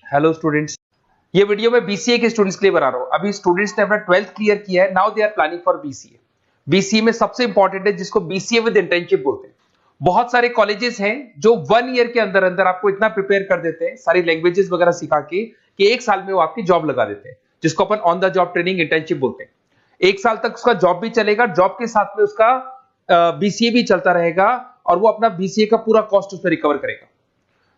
Hello students. ये video मैं BCA के स्टूडेंट्स के लिए बना रहा हूँ। अभी स्टूडेंट्स ने अपना 12th क्लियर किया है, now they are planning for BCA. BCA में सबसे इंपॉर्टेंट है जिसको बीसीए विद इंटर्नशिप बोलते हैं। बहुत सारे कॉलेजेस हैं जो 1 ईयर के अंदर अंदर आपको इतना प्रिपेयर कर देते हैं, सारी लैंग्वेजेस वगैरह सिखा के कि 1 साल में वो आपकी जॉब लगा देते हैं, जिसको अपन on the job training internship बोलते हैं। 1 साल तक उसका जॉब भी चलेगा, जॉब के साथ में उसका बीसीए भी चलता रहेगा और वो अपना बीसीए का पूरा कॉस्ट उसमें रिकवर करेगा।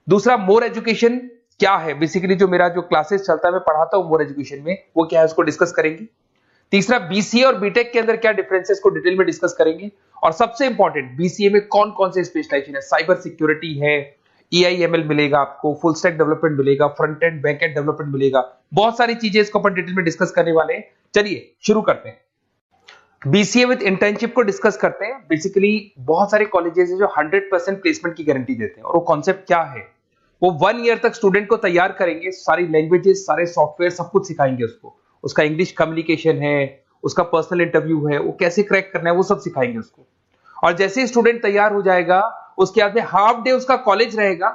दूसरा, मोर एजुकेशन क्या है, बेसिकली जो मेरा जो क्लासेस चलता है मैं पढ़ाता हूं मोर एजुकेशन में, वो क्या है उसको डिस्कस करेंगे। तीसरा, बीसीए और बीटेक के अंदर क्या डिफरेंसेस को डिटेल में डिस्कस करेंगे। और सबसे इंपॉर्टेंट, बीसीए में कौन कौन से स्पेशलाइजेशन है, साइबर सिक्योरिटी है, एआईएमएल मिलेगा आपको, फुल स्टैक डेवलपमेंट मिलेगा, front end back and development मिलेगा, बहुत सारी चीजें इसको अपन डिटेल में डिस्कस करने वाले हैं। चलिए शुरू करते हैं। बीसीए विद इंटर्नशिप को डिस्कस करते हैं। बेसिकली बहुत सारे कॉलेजेस हैं जो 100% प्लेसमेंट की गारंटी देते हैं, और वो कॉन्सेप्ट क्या है, वो 1 ईयर तक स्टूडेंट को तैयार करेंगे, सारी लैंग्वेजेस, सारे सॉफ्टवेयर, सब कुछ सिखाएंगे उसको। उसका इंग्लिश कम्युनिकेशन है, उसका पर्सनल इंटरव्यू है, वो कैसे क्रैक करना है, वो सब सिखाएंगे उसको। और जैसे ही स्टूडेंट तैयार हो जाएगा, उसके बाद में हाफ डे उसका कॉलेज रहेगा,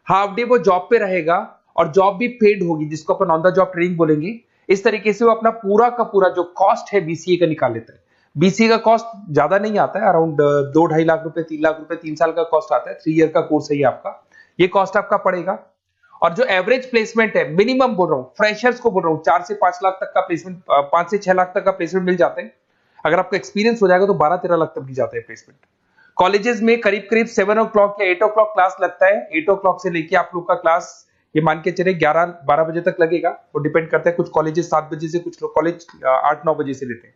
हाफ डे वो जॉब पे रहेगा, और जॉब भी पेड होगी, जिसको अपन ऑन द जॉब ट्रेनिंग बोलेंगे। इस तरीके से वो अपना पूरा का पूरा जो कॉस्ट है बीसीए का निकाल लेता है। बीसीए का कॉस्ट ज्यादा नहीं आता है, अराउंड 2-2.5 लाख रुपए, 3 लाख रुपए 3 साल का कॉस्ट आता है। 3 ईयर का कोर्स है ये आपका, ये कॉस्ट आपका पड़ेगा। और जो एवरेज प्लेसमेंट है, मिनिमम बोल रहा हूँ, फ्रेशर्स को बोल रहा हूँ, 4 से 5 लाख तक का प्लेसमेंट, 5 से 6 लाख तक का प्लेसमेंट मिल जाता है। अगर आपका एक्सपीरियंस हो जाएगा तो 12-13 लाख तक भी जाता है प्लेसमेंट। कॉलेजेस में करीब करीब 7 o'clock या 8 o'clock क्लास लगता है। 8 o'clock से लेके आप लोग का क्लास ये मान के चले 11-12 बजे तक लगेगा। वो डिपेंड करता है, कुछ कॉलेजेस 7 बजे से, कुछ कॉलेज 8-9 बजे से लेते हैं।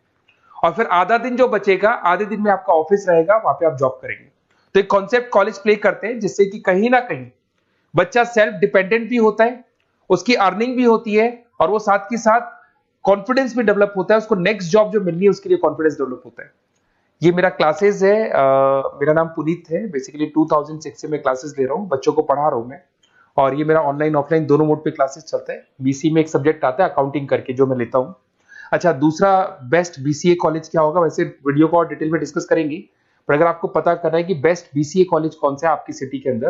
और फिर आधा दिन जो बचेगा, आधे दिन में आपका ऑफिस रहेगा, वहां पे आप जॉब करेंगे। तो एक कॉन्सेप्ट कॉलेज प्ले करते हैं, जिससे कि कहीं ना कहीं बच्चा सेल्फ डिपेंडेंट भी होता है, उसकी अर्निंग भी होती है, और वो साथ के साथ कॉन्फिडेंस भी डेवलप होता है। उसको नेक्स्ट जॉब जो मिलनी है उसके लिए कॉन्फिडेंस डेवलप होता है। ये मेरा क्लासेस है, मेरा नाम पुनीत है। बेसिकली 2006 से मैं क्लासेस ले रहा हूँ, बच्चों को पढ़ा रहा हूँ मैं। और ये मेरा ऑनलाइन ऑफलाइन दोनों मोड पे क्लासेस चलता है। बीसी में एक सब्जेक्ट आता है अकाउंटिंग करके, जो मैं लेता हूँ। अच्छा, दूसरा, बेस्ट बीसीए कॉलेज क्या होगा, वैसे वीडियो को और डिटेल में डिस्कस करेंगे, पर अगर आपको पता करना है कि बेस्ट बीसीए कॉलेज कौन सा है आपकी सिटी के अंदर,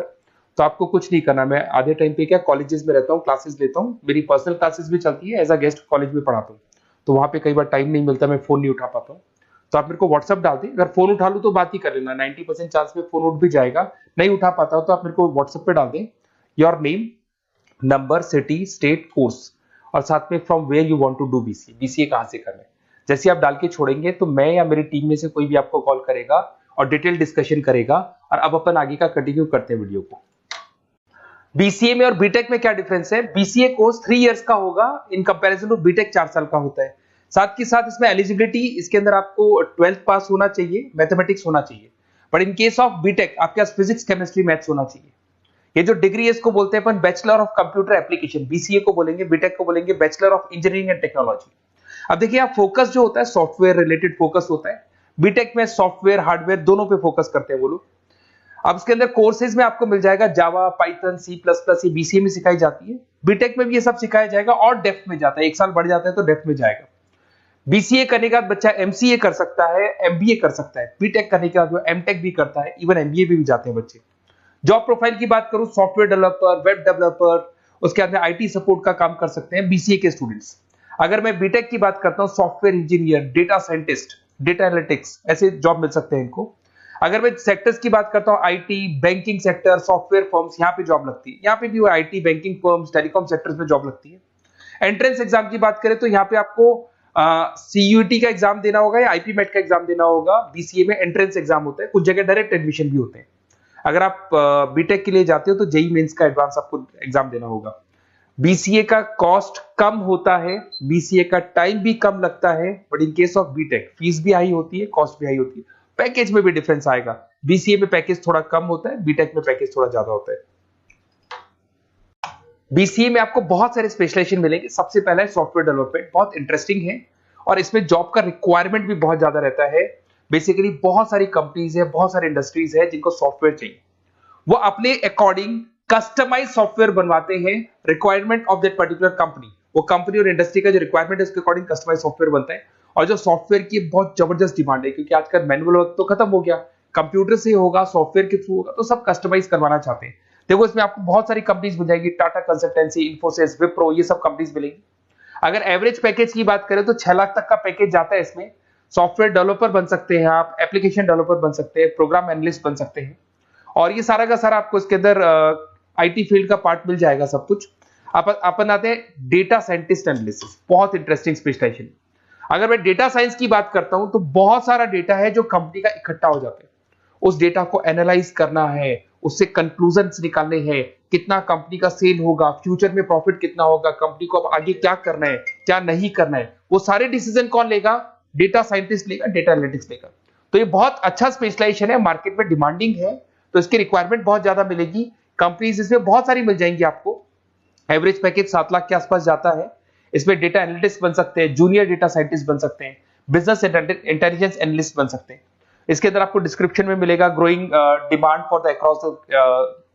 तो आपको कुछ नहीं करना। मैं आधे टाइम पे क्या कॉलेजेस में रहता हूँ, क्लासेस लेता हूँ, मेरी पर्सनल क्लासेस भी चलती है, एज अ गेस्ट कॉलेज में पढ़ाता हूँ। तो वहां पे कई बार टाइम नहीं मिलता, मैं फोन नहीं उठा पाता हूँ, तो आप मेरे को व्हाट्सअप डाल दें। अगर फोन उठा लूँ तो बात ही कर लेना, 90% चांस में फोन उठ भी जाएगा। नहीं उठा पाता हो तो आप मेरे को व्हाट्सएप पे डाल दें, your name, number, city, state, course, और साथ में from where you want to do BCA, BCA कहां से करना है। जैसे आप डाल के छोड़ेंगे तो मैं या मेरी टीम में से कोई भी आपको कॉल करेगा और डिटेल डिस्कशन करेगा। और अब अपन आगे का कंटिन्यू करते हैं वीडियो को। बीसीए में और बीटेक में क्या डिफरेंस है। बीसीए कोर्स 3 इयर्स का होगा, इन कंपैरिजन टू बीटेक 4 साल का होता है। साथ के साथ इसमें एलिजिबिलिटी, इसके अंदर आपको 12th पास होना चाहिए, मैथमेटिक्स होना चाहिए। But in case of B Tech आपके पास फिजिक्स, केमिस्ट्री, मैथ्स होना चाहिए। ये जो डिग्री है इसको बोलते हैं अपन bachelor of computer application, BCA को बोलेंगे, बीटेक को बोलेंगे bachelor of engineering and technology. अब देखिए, आप फोकस जो होता है सॉफ्टवेयर रिलेटेड फोकस होता है। बीटेक में सॉफ्टवेयर, हार्डवेयर दोनों पे फोकस करते हैं वो लोग। अब इसके अंदर कोर्सेज में आपको मिल जाएगा जावा, पाइथन, C++, ये बीसीए में सिखाई जाती है। बीटेक में भी ये सब सिखाया जाएगा, और डेप्थ में जाता है, 1 साल बढ़ जाता है तो डेप्थ में जाएगा। बीसीए करने के बाद बच्चा एमसीए कर सकता है, एमबीए कर सकता है। बीटेक करने के बाद वो एमटेक भी करता है, इवन एमबीए भी जाते हैं बच्चे। जॉब प्रोफाइल की बात करूं, सॉफ्टवेयर डेवलपर, वेब डेवलपर, उसके बाद में आईटी सपोर्ट का काम कर सकते हैं बीसीए के स्टूडेंट्स। अगर मैं बीटेक की बात करता हूं, software engineer, data scientist, data analytics, ऐसे जॉब मिल सकते हैं इनको। अगर मैं सेक्टर्स की बात करता हूं, IT, banking sector, software firms, यहाँ पे जॉब लगती है। यहाँ पे भी वो IT, banking firms, telecom sectors में जॉब लगती है। एंट्रेंस एग्जाम की बात करें तो यहाँ पे आपको सीयूटी का एग्जाम देना होगा या आईपी मेट का एग्जाम देना होगा। बीसीए में एंट्रेंस एग्जाम होता है, कुछ जगह डायरेक्ट एडमिशन भी होते हैं। अगर आप बीटेक के लिए जाते हो तो जेई मेंस का एडवांस आपको एग्जाम देना होगा। बीसीए का कॉस्ट कम होता है, बीसीए का टाइम भी कम लगता है, but in case of B Tech fees भी हाई होती है, कॉस्ट भी हाई होती है, पैकेज में भी डिफरेंस आएगा। बीसीए में पैकेज थोड़ा कम होता है, बीटेक में पैकेज थोड़ा ज्यादा होता है। बीसीए में आपको बहुत सारे स्पेशलाइजेशन मिलेंगे। सबसे पहला है सॉफ्टवेयर डेवलपमेंट, बहुत इंटरेस्टिंग है, और इसमें जॉब का रिक्वायरमेंट भी बहुत ज्यादा रहता है। बेसिकली बहुत सारी कंपनीज है, बहुत सारी इंडस्ट्रीज है जिनको सॉफ्टवेयर चाहिए। वो अपने अकॉर्डिंग कस्टमाइज सॉफ्टवेयर बनवाते हैं, requirement of that particular company. वो कंपनी और इंडस्ट्री का जो रिक्वायरमेंट है उसके अकॉर्डिंग कस्टमाइज सॉफ्टवेयर बनता है। और जो सॉफ्टवेयर की बहुत जबरदस्त डिमांड है, क्योंकि आजकल मैनुअल वर्क तो खत्म हो गया, कंप्यूटर से होगा, सॉफ्टवेयर के थ्रू होगा, तो सब कस्टमाइज करवाना चाहते हैं। देखो इसमें आपको बहुत सारी कंपनीज मिल जाएगी, टाटा कंसल्टेंसी, इन्फोसिस, विप्रो, ये सब कंपनीज मिलेंगी। अगर एवरेज पैकेज की बात करें तो 6 लाख तक का पैकेज जाता है इसमें। सॉफ्टवेयर डेवलपर बन सकते हैं आप, एप्लीकेशन डेवलपर बन सकते हैं, प्रोग्राम एनालिस्ट बन सकते हैं, और ये सारा का सारा आपको इसके अंदर आईटी फील्ड का पार्ट मिल जाएगा सब कुछ। अपन आते हैं डेटा साइंटिस्ट एनालिसिस, बहुत इंटरेस्टिंग स्पेशलाइजेशन। अगर मैं डेटा साइंस की बात करता हूं तो बहुत सारा डेटा है जो कंपनी का इकट्ठा हो जाता है, उस डेटा को एनालाइज करना है, उससे कंक्लूजन्स निकालने हैं, कितना कंपनी का सेल होगा, फ्यूचर में प्रॉफिट कितना होगा, कंपनी को अब आगे क्या करना है, क्या नहीं करना है, वो सारे डिसीजन कौन लेगा? डेटा साइंटिस्ट लेगा, डेटा एनालिटिक्स लेगा। तो ये बहुत अच्छा स्पेशलाइजेशन है, मार्केट में डिमांडिंग है, तो इसकी रिक्वायरमेंट बहुत ज्यादा मिलेगी। कंपनीज इसमें बहुत सारी मिल जाएंगी आपको। एवरेज पैकेज 7 लाख के आसपास जाता है। इसमें डेटा एनालिटिक्स बन सकते हैं, जूनियर डेटा साइंटिस्ट बन सकते हैं, बिजनेस इंटेलिजेंस एनालिस्ट बन सकते हैं। इसके अंदर आपको डिस्क्रिप्शन में मिलेगा growing demand for the across the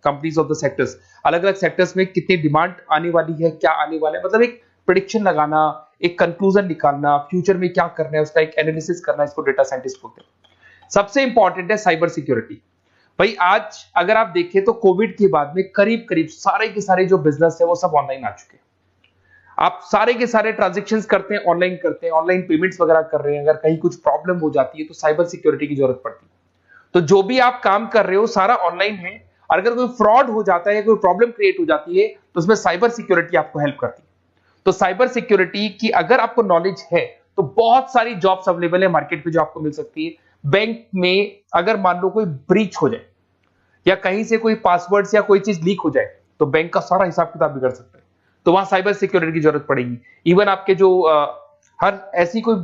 companies of the sectors. अलग अलग सेक्टर्स में कितनी डिमांड आने वाली है, क्या आने वाला है, मतलब एक प्रेडिक्शन लगाना, एक कंक्लूजन निकालना, फ्यूचर में क्या करना है उसका एक एनालिसिस करना, इसको डेटा साइंटिस्ट बोलते हैं। सबसे इंपॉर्टेंट है साइबर सिक्योरिटी। भाई आज अगर आप देखें तो कोविड के बाद में करीब करीब सारे के सारे जो बिजनेस है वो सब ऑनलाइन आ चुके हैं। आप सारे के सारे ट्रांजैक्शंस करते हैं, ऑनलाइन करते हैं, ऑनलाइन पेमेंट्स वगैरह कर रहे हैं। अगर कहीं कुछ प्रॉब्लम हो जाती है तो साइबर सिक्योरिटी की जरूरत पड़ती है। तो जो भी आप काम कर रहे हो सारा ऑनलाइन है, और अगर कोई फ्रॉड हो जाता है या कोई प्रॉब्लम क्रिएट हो जाती है तो उसमें साइबर सिक्योरिटी आपको हेल्प करती है। तो साइबर सिक्योरिटी की अगर आपको नॉलेज है तो बहुत सारी जॉब्स अवेलेबल है मार्केट पे जो आपको मिल सकती है। बैंक में अगर मान लो कोई ब्रीच हो जाए या कहीं से कोई पासवर्ड्स या कोई चीज लीक हो जाए तो बैंक का सारा हिसाब किताब बिगड़ सकता है, तो वहां साइबर सिक्योरिटी की जरूरत पड़ेगी। इवन आपके जो हर ऐसी कोई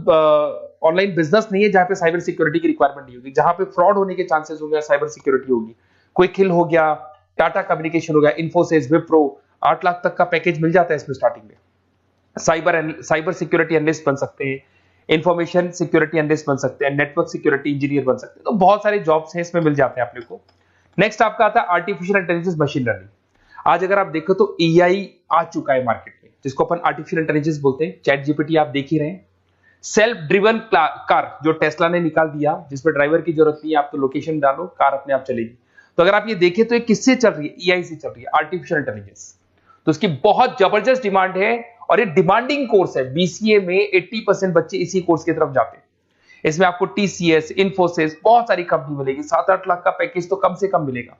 ऑनलाइन बिजनेस नहीं है जहां पे साइबर सिक्योरिटी की रिक्वायरमेंट नहीं होगी, जहां पे फ्रॉड होने के चांसेस होंगे, साइबर सिक्योरिटी होगी। क्विक हिल हो गया, टाटा कम्युनिकेशन हो गया, इन्फोसिस, विप्रो, 8 लाख तक का पैकेज मिल जाता है इसमें स्टार्टिंग में। साइबर सिक्योरिटी एनालिस्ट बन सकते हैं, इंफॉर्मेशन सिक्योरिटी एनालिस्ट बन सकते हैं, नेटवर्क सिक्योरिटी इंजीनियर बन सकते हैं। तो बहुत सारे जॉब्स हैं इसमें मिल जाते हैं अपने को। नेक्स्ट आपका आता है आर्टिफिशियल इंटेलिजेंस, मशीन लर्निंग। आज अगर आप देखो तो एआई आ चुका है मार्केट में, जिसको अपन आर्टिफिशियल इंटेलिजेंस बोलते हैं। चैट जीपीटी आप देख ही रहे हैं। सेल्फ ड्रिवन कार जो टेस्ला ने निकाल दिया, जिसमें ड्राइवर की जरूरत नहीं है, आप तो लोकेशन डालो कार अपने आप चलेगी। तो अगर आप ये देखें तो ये किससे चल रही है? एआई से चल रही है, आर्टिफिशियल इंटेलिजेंस। तो इसकी बहुत जबरदस्त डिमांड है और ये डिमांडिंग कोर्स है। बीसीए में 80% बच्चे इसी कोर्स की तरफ जाते हैं। इसमें आपको टीसीएस, इन्फोसिस, बहुत सारी कंपनी मिलेगी। 7-8 लाख का पैकेज तो कम से कम मिलेगा।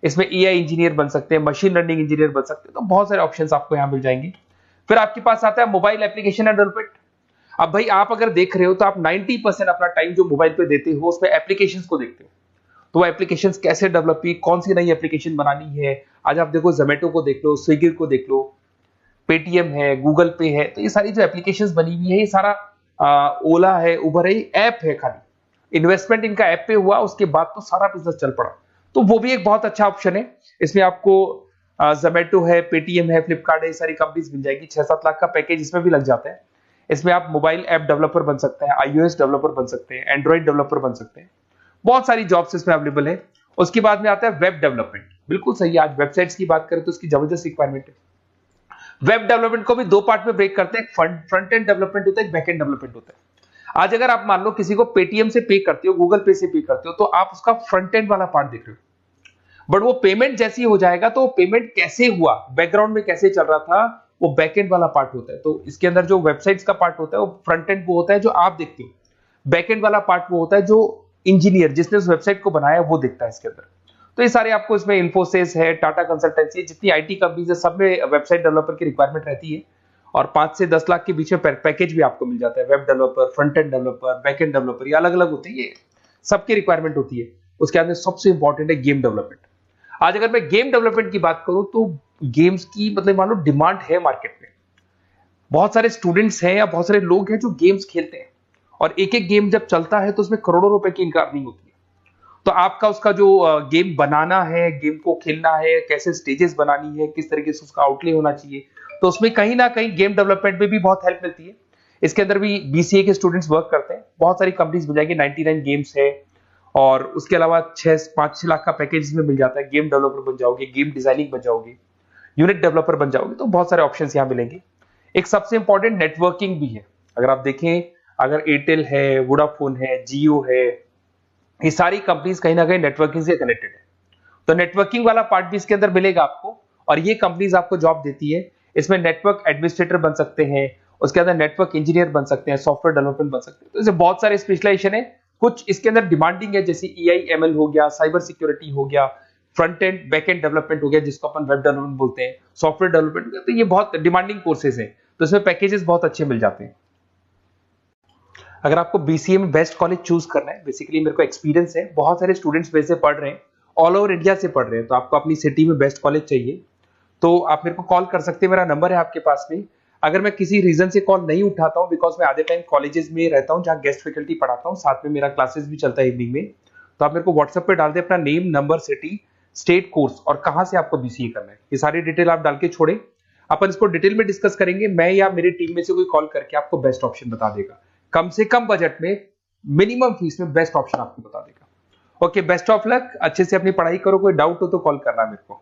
इसमें एआई इंजीनियर बन सकते हैं, मशीन लर्निंग इंजीनियर बन सकते हैं। तो बहुत सारे ऑप्शंस आपको यहां मिल जाएंगे। फिर आपके पास आता है मोबाइल एप्लीकेशन डेवलपमेंट। अब भाई आप अगर देख रहे हो तो आप 90% अपना टाइम जो मोबाइल पे देते हो उसमें एप्लीकेशंस को देखते हो। तो वो एप्लीकेशंस कैसे डेवलप की, कौन सी नई एप्लीकेशन बनानी है। आज आप देखो जोमेटो को देख लो, स्विगी को देख लो, पेटीएम है, गूगल पे है। तो ये सारी जो एप्लीकेशंस बनी हुई है, ये सारा ओला है, उबर है, ऐप है। खाली इन्वेस्टमेंट इनका ऐप पे हुआ, उसके बाद तो सारा बिजनेस चल पड़ा। तो वो भी एक बहुत अच्छा ऑप्शन है। इसमें आपको जोमेटो है, पेटीएम है, फ्लिपकार्ट है, सारी कंपनीज मिल जाएगी। 6-7 लाख का पैकेज इसमें भी लग जाता है। इसमें आप मोबाइल ऐप डेवलपर बन सकते हैं, आईओएस डेवलपर बन सकते हैं, एंड्रॉइड डेवलपर बन सकते हैं। बहुत सारी जॉब्स इसमें अवेलेबल है। उसके बाद में आता है वेब डेवलपमेंट। बिल्कुल सही है, आज वेबसाइट्स की बात करें तो उसकी जबरदस्त रिक्वायरमेंट है। वेब डेवलपमेंट को भी दो पार्ट में ब्रेक करते हैं। फ्रंट एंड डेवलपमेंट होता है, बैक एंड डेवलपमेंट होता है। आज अगर आप मान लो किसी को पेटीएम से पे करते हो, गूगल पे से पे करते हो, तो आप उसका फ्रंट एंड वाला पार्ट देख रहे हो। बट वो पेमेंट जैसी हो जाएगा तो पेमेंट कैसे हुआ, बैकग्राउंड में कैसे चल रहा था, वो बैकएंड वाला पार्ट होता है। तो इसके अंदर जो वेबसाइट्स का पार्ट होता है वो फ्रंट एंड वो होता है जो आप देखते हो। बैकएंड वाला पार्ट वो होता है जो इंजीनियर जिसने उस वेबसाइट को बनाया वो देखता है इसके अंदर। तो ये सारे आपको इसमें इन्फोसिस है, टाटा कंसल्टेंसी, जितनी आईटी कंपनीज है सब में वेबसाइट डेवलपर की रिक्वायरमेंट रहती है। और 5 से 10 लाख के बीच में पैकेज भी आपको मिल जाता है। Web developer, front end developer, back end developer, ये अलग अलग होते हैं, ये सबकी रिक्वायरमेंट होती है। उसके बाद में सबसे इंपॉर्टेंट है गेम डेवलपमेंट। आज अगर मैं गेम डेवलपमेंट की बात करूं तो गेम्स की मतलब मान लो डिमांड है मार्केट में। बहुत सारे स्टूडेंट्स हैं या बहुत सारे लोग हैं जो गेम्स खेलते हैं, और एक एक गेम जब चलता है तो उसमें करोड़ों रुपए की इनकम अर्निंग होती है। तो आपका उसका जो गेम बनाना है, गेम को खेलना है, कैसे स्टेजेस बनानी है, किस तरीके से उसका आउटले होना चाहिए, तो उसमें कहीं ना कहीं गेम डेवलपमेंट में भी बहुत हेल्प मिलती है। इसके अंदर भी बीसीए के स्टूडेंट्स वर्क करते हैं। बहुत सारी कंपनीज मिल जाएगी, 99 गेम्स है। और उसके अलावा 5-6 लाख का पैकेज में मिल जाता है। गेम डेवलपर बन जाओगे, गेम डिजाइनिंग बन जाओगे, यूनिट डेवलपर बन जाओगे, तो बहुत सारे ऑप्शंस यहाँ मिलेंगे। एक सबसे इंपॉर्टेंट नेटवर्किंग भी है। अगर आप देखें, अगर एयरटेल है, वोडाफोन है, जियो है, ये सारी कंपनीज कहीं ना कहीं नेटवर्किंग से कनेक्टेड है। तो नेटवर्किंग वाला पार्ट भी इसके अंदर मिलेगा आपको, और ये कंपनीज आपको जॉब देती है। इसमें नेटवर्क एडमिनिस्ट्रेटर बन सकते हैं, उसके अंदर नेटवर्क इंजीनियर बन सकते हैं, सॉफ्टवेयर डेवलपमेंट बन सकते हैं। तो इसे बहुत सारे स्पेशलाइजेशन है। कुछ इसके अंदर डिमांडिंग है, जैसे EI/ML हो गया, साइबर सिक्योरिटी हो गया, front end back and development हो गया जिसको अपन वेब डेवलपमेंट बोलते हैं, सॉफ्टवेयर डेवलपमेंट। तो ये बहुत डिमांडिंग कोर्सेज हैं, तो इसमें पैकेजेस बहुत अच्छे मिल जाते हैं। अगर आपको BCA में बेस्ट कॉलेज चूज करना है, बेसिकली मेरे को एक्सपीरियंस है, बहुत सारे स्टूडेंट्स वैसे पढ़ रहे हैं, ऑल ओवर इंडिया से पढ़ रहे हैं, तो आपको अपनी सिटी में बेस्ट कॉलेज चाहिए तो आप मेरे को कॉल कर सकते हैं। मेरा नंबर है आपके पास में। अगर मैं किसी रीजन से कॉल नहीं उठाता हूं, बिकॉज मैं आधे टाइम कॉलेजेस में रहता हूं जहां गेस्ट फैकल्टी पढ़ाता हूं, साथ में मेरा क्लासेस भी चलता है इवनिंग में, तो आप मेरे को व्हाट्सएप पे डाल दें अपना name, number, city, state, course और कहां से आपको BCA करना है, ये सारी डिटेल आप डाल के छोड़े। अपन इसको डिटेल में डिस्कस करेंगे, मैं या मेरी टीम में से कोई कॉल करके आपको बेस्ट ऑप्शन बता देगा, कम से कम बजट में, मिनिमम फीस में बेस्ट ऑप्शन आपको बता देगा। ओके, बेस्ट ऑफ लक, अच्छे से अपनी पढ़ाई करो, कोई डाउट हो तो कॉल करना मेरे को।